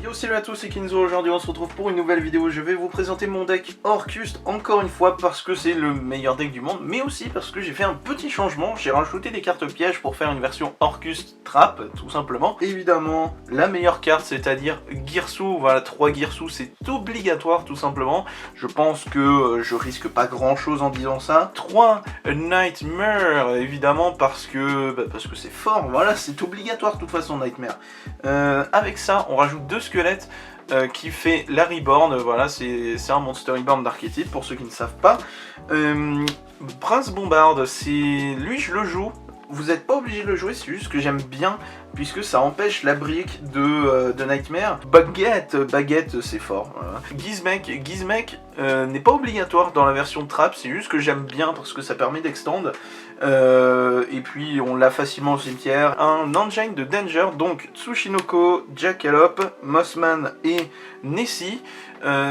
Yo, salut à tous, c'est Kinzo. Aujourd'hui on se retrouve pour une nouvelle vidéo. Je vais vous présenter mon deck Orcust encore une fois parce que c'est le meilleur deck du monde, mais aussi parce que j'ai fait un petit changement. J'ai rajouté des cartes pièges pour faire une version Orcust Trap, tout simplement. Évidemment, la meilleure carte, c'est-à-dire Girsu. Voilà, 3 Girsu, c'est obligatoire tout simplement. Je pense que je risque pas grand chose en disant ça. 3 Nightmare, évidemment, parce que c'est fort. Voilà, c'est obligatoire de toute façon, Nightmare. Avec ça, on rajoute 2 squelettes qui fait la Reborn. Voilà, c'est un Monster Reborn d'archétype pour ceux qui ne savent pas. Prince Bombard, c'est lui je le joue. Vous n'êtes pas obligé de le jouer, c'est juste que j'aime bien puisque ça empêche la brique de Nightmare. Baguette c'est fort. Voilà. Gizmek n'est pas obligatoire dans la version Trap, c'est juste que j'aime bien parce que ça permet d'extendre. Et puis on l'a facilement au cimetière. Un engine de danger, donc Tsushinoko, Jackalope, Mossman et Nessie.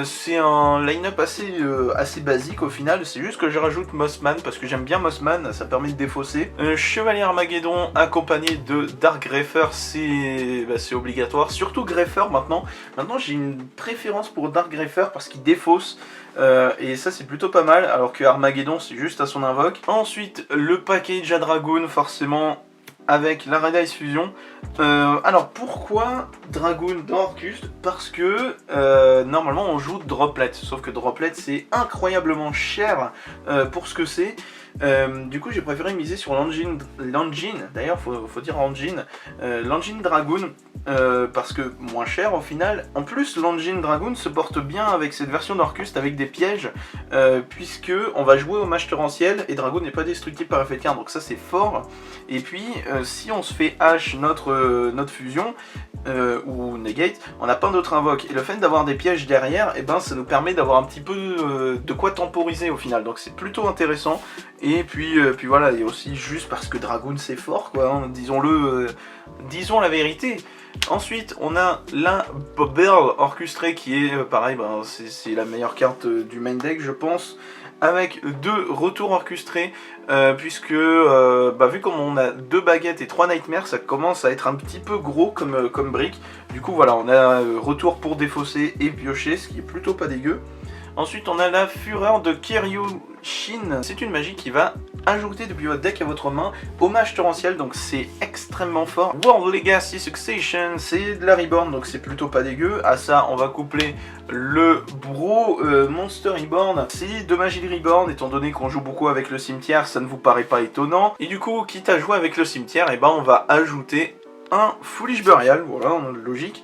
C'est un line-up assez basique au final, c'est juste que je rajoute Mossman parce que j'aime bien Mossman, ça permet de défausser. Chevalier Armageddon accompagné de Dark Greffer, c'est obligatoire, surtout Greffer maintenant. Maintenant j'ai une préférence pour Dark Greffer parce qu'il défausse. Et ça c'est plutôt pas mal, alors que Armageddon c'est juste à son invoque. Ensuite le package à Dragoon, forcément avec la Red Eyes Fusion. Alors pourquoi Dragoon dans Orcust? Parce que normalement on joue Droplet, sauf que Droplet c'est incroyablement cher pour ce que c'est. Du coup j'ai préféré miser sur l'engine, d'ailleurs faut dire engine, l'engine Dragoon, parce que moins cher au final. En plus l'engine Dragoon se porte bien avec cette version d'Orcust avec des pièges, puisque on va jouer au mage torrentiel et Dragoon n'est pas destructible par effet de carte, donc ça c'est fort. Et puis si on se fait H notre fusion ou negate, on n'a pas d'autre invoque, et le fait d'avoir des pièges derrière, et ben ça nous permet d'avoir un petit peu de quoi temporiser au final, donc c'est plutôt intéressant. Et puis voilà, et aussi juste parce que Dragoon c'est fort quoi, hein, disons-le, disons la vérité. Ensuite on a la Burl orchestrée qui est pareil, c'est la meilleure carte du main deck je pense, avec 2 retours orchestrés, puisque vu comme on a 2 baguettes et 3 nightmares, ça commence à être un petit peu gros comme brique. Du coup voilà, on a retour pour défausser et piocher, ce qui est plutôt pas dégueu. Ensuite on a la fureur de Kiryushin, c'est une magie qui va ajouter depuis votre deck à votre main au mage torrentiel, donc c'est extrêmement fort. World Legacy Succession, c'est de la Reborn, donc c'est plutôt pas dégueu. À ça on va coupler le Bro Monster Reborn, c'est de magie de Reborn, étant donné qu'on joue beaucoup avec le cimetière, ça ne vous paraît pas étonnant. Et du coup, quitte à jouer avec le cimetière, et on va ajouter un Foolish Burial, voilà, on a logique.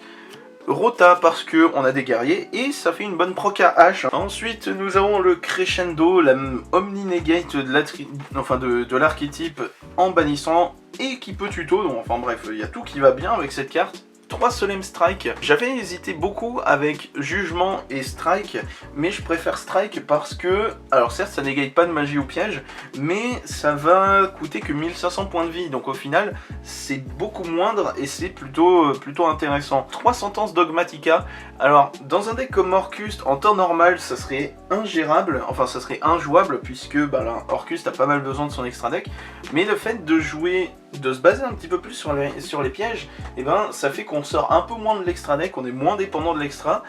Rota parce que on a des guerriers et ça fait une bonne proc à H. Ensuite nous avons le Crescendo, la Omni Negate de l'archétype en bannissant et qui peut tuto, donc enfin bref, il y a tout qui va bien avec cette carte. 3 Solemn Strike. J'avais hésité beaucoup avec Jugement et Strike, mais je préfère Strike parce que, alors certes ça n'égale pas de magie ou piège, mais ça va coûter que 1500 points de vie, donc au final c'est beaucoup moindre et c'est plutôt intéressant. 3 Sentences Dogmatica. Alors dans un deck comme Orcust, en temps normal ça serait ingérable, enfin ça serait injouable puisque là, Orcust a pas mal besoin de son extra deck, mais le fait de se baser un petit peu plus sur les pièges, et ça fait qu'on sort un peu moins de l'extra deck, on est moins dépendant de l'extra,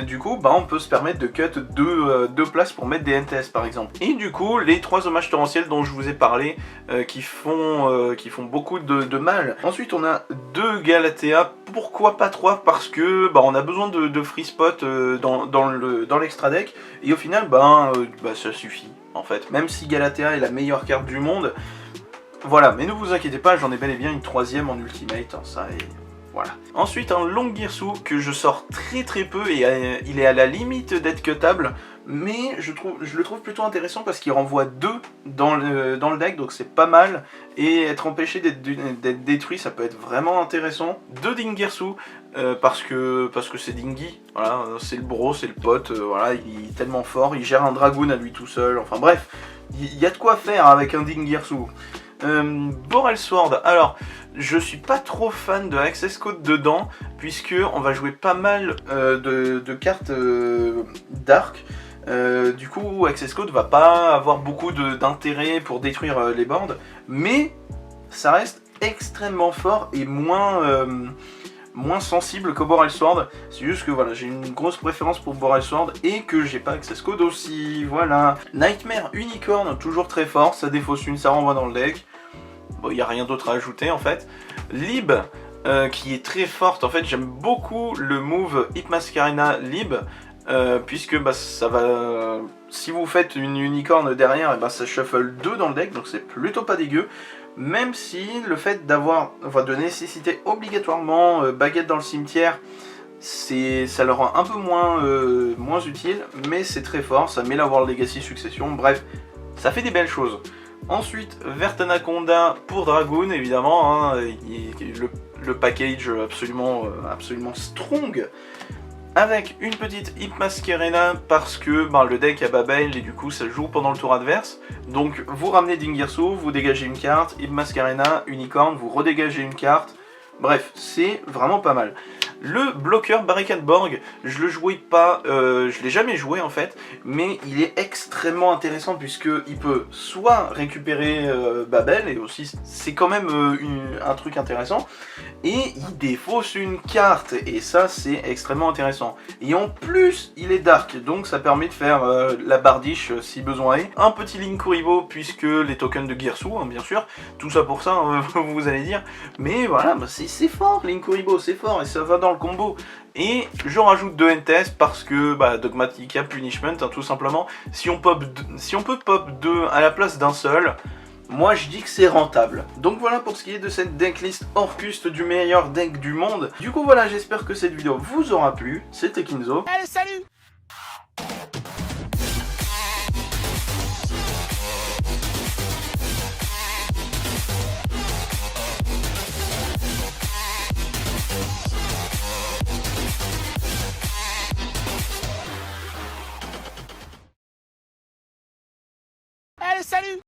du coup on peut se permettre de cut 2 places pour mettre des NTS par exemple. Et du coup les 3 hommages torrentiels dont je vous ai parlé qui font beaucoup de mal. Ensuite on a 2 Galatea, pourquoi pas 3, parce que on a besoin de free spot dans l'extra deck, et au final ça suffit en fait, même si Galatea est la meilleure carte du monde. Voilà, mais ne vous inquiétez pas, j'en ai bel et bien une 3ème en ultimate, ça et voilà. Ensuite un Long Girsu que je sors très peu et il est à la limite d'être cuttable, mais je le trouve plutôt intéressant parce qu'il renvoie 2 dans le deck, donc c'est pas mal, et être empêché d'être détruit ça peut être vraiment intéressant. 2 Dingirsu, parce que c'est Dingy, voilà, c'est le bro, c'est le pote, voilà, il est tellement fort, il gère un dragoon à lui tout seul, enfin bref, il y a de quoi faire avec un Dingirsu. Borel Sword, alors je suis pas trop fan de Access Code dedans, puisque on va jouer pas mal de cartes dark. Du coup Access Code va pas avoir beaucoup d'intérêt pour détruire les boards, mais ça reste extrêmement fort et moins moins sensible que Borrelsword. C'est juste que voilà, j'ai une grosse préférence pour Borrelsword et que j'ai pas Access Code aussi, voilà. Nightmare Unicorn, toujours très fort, ça défausse une, ça renvoie dans le deck. Bon, il n'y a rien d'autre à ajouter en fait. Lib, qui est très forte, en fait j'aime beaucoup le move Hipmascarena Lib, puisque bah, ça va... si vous faites une unicorn derrière, et bah, ça shuffle 2 dans le deck, donc c'est plutôt pas dégueu. Même si le fait d'avoir, enfin, de nécessiter obligatoirement baguette dans le cimetière, ça le rend un peu moins utile, mais c'est très fort, ça met la World Legacy Succession, bref, ça fait des belles choses. Ensuite, Vertanaconda pour Dragoon, évidemment, hein, le package absolument strong, avec une petite Hipmascarena parce que ben, le deck a Babel et du coup ça joue pendant le tour adverse. Donc vous ramenez Dingirsu, vous dégagez une carte, Hipmascarena, Unicorn, vous redégagez une carte. Bref, c'est vraiment pas mal. Le bloqueur Barricade-Borg, je le jouais pas, je l'ai jamais joué en fait, mais il est extrêmement intéressant puisqu'il peut soit récupérer Babel, et aussi c'est quand même un truc intéressant, et il défausse une carte, et ça c'est extrêmement intéressant. Et en plus, il est dark, donc ça permet de faire la bardiche si besoin est. Un petit Linkuriboh, puisque les tokens de Girsu, hein, bien sûr, tout ça pour ça, hein, vous allez dire, mais voilà, bah, c'est fort, Linkuriboh, c'est fort, et ça va dans le combo. Et je rajoute 2 NTS parce que bah, Dogmatica Punishment, hein, tout simplement, si on peut pop 2 à la place d'un seul, moi je dis que c'est rentable. Donc voilà pour ce qui est de cette decklist Orcust du meilleur deck du monde. Du coup voilà, j'espère que cette vidéo vous aura plu. C'était Kinzo. Allez, salut! Allez, salut!